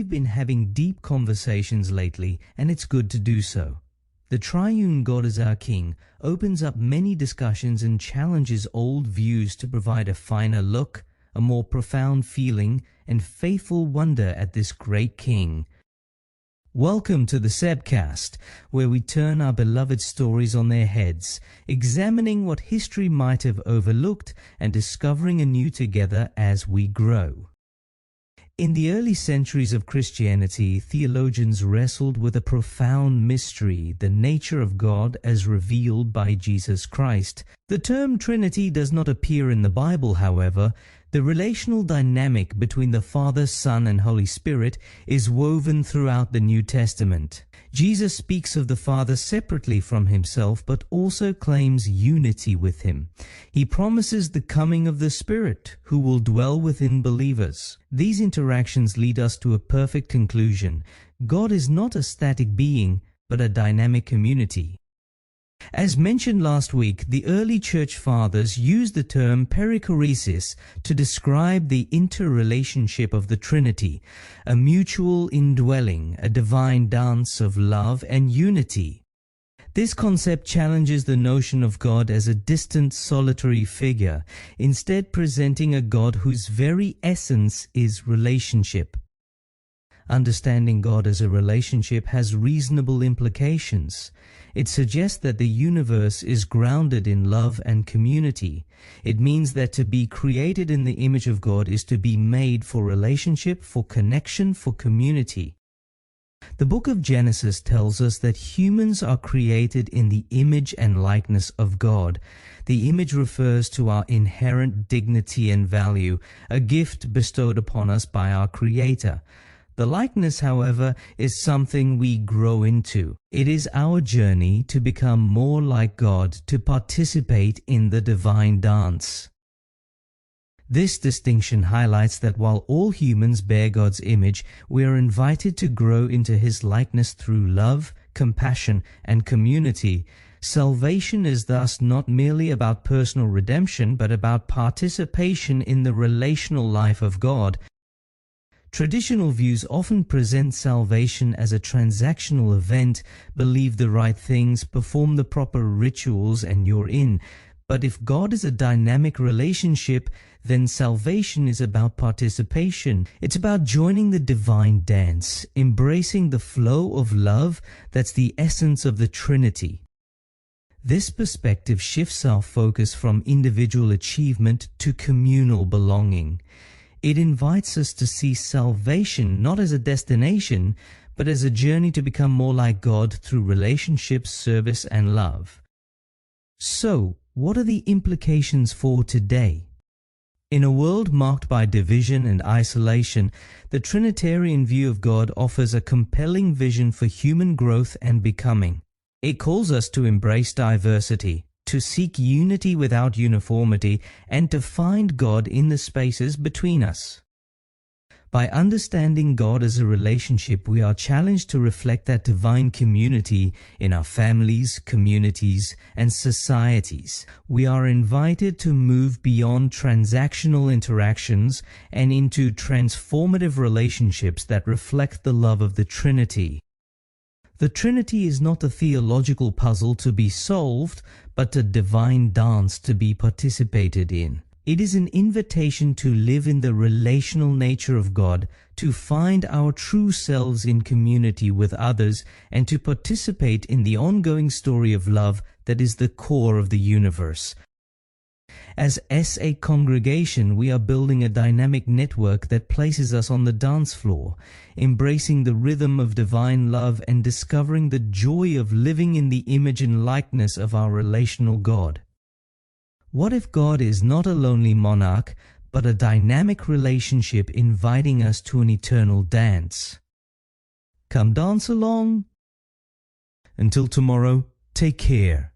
we've been having deep conversations lately, and it's good to do so. The triune God as our King opens up many discussions and challenges old views to provide a finer look, a more profound feeling, and faithful wonder at this great King. Welcome to the Sebcast, where we turn our beloved stories on their heads, examining what history might have overlooked and discovering anew together as we grow. In the early centuries of Christianity, theologians wrestled with a profound mystery, the nature of God as revealed by Jesus Christ. The term Trinity does not appear in the Bible, however. The relational dynamic between the Father, Son, and Holy Spirit is woven throughout the New Testament. Jesus speaks of the Father separately from himself, but also claims unity with him. He promises the coming of the Spirit, who will dwell within believers. These interactions lead us to a perfect conclusion. God is not a static being, but a dynamic community. As mentioned last week, the early church fathers used the term perichoresis to describe the interrelationship of the Trinity, a mutual indwelling, a divine dance of love and unity. This concept challenges the notion of God as a distant, solitary figure, instead presenting a God whose very essence is relationship. Understanding God as a relationship has reasonable implications. It suggests that the universe is grounded in love and community. It means that to be created in the image of God is to be made for relationship, for connection, for community. The book of Genesis tells us that humans are created in the image and likeness of God. The image refers to our inherent dignity and value, a gift bestowed upon us by our Creator. The likeness, however, is something we grow into. It is our journey to become more like God, to participate in the divine dance. This distinction highlights that while all humans bear God's image, we are invited to grow into His likeness through love, compassion, and community. Salvation is thus not merely about personal redemption, but about participation in the relational life of God. Traditional views often present salvation as a transactional event: believe the right things, perform the proper rituals, and you're in. But if God is a dynamic relationship, then salvation is about participation. It's about joining the divine dance, embracing the flow of love that's the essence of the Trinity. This perspective shifts our focus from individual achievement to communal belonging. It invites us to see salvation not as a destination, but as a journey to become more like God through relationships, service, and love. So, what are the implications for today? In a world marked by division and isolation, the Trinitarian view of God offers a compelling vision for human growth and becoming. It calls us to embrace diversity, to seek unity without uniformity, and to find God in the spaces between us. By understanding God as a relationship, we are challenged to reflect that divine community in our families, communities, and societies. We are invited to move beyond transactional interactions and into transformative relationships that reflect the love of the Trinity. The Trinity is not a theological puzzle to be solved, but a divine dance to be participated in. It is an invitation to live in the relational nature of God, to find our true selves in community with others, and to participate in the ongoing story of love that is the core of the universe. As a congregation, we are building a dynamic network that places us on the dance floor, embracing the rhythm of divine love and discovering the joy of living in the image and likeness of our relational God. What if God is not a lonely monarch, but a dynamic relationship inviting us to an eternal dance? Come dance along. Until tomorrow, take care.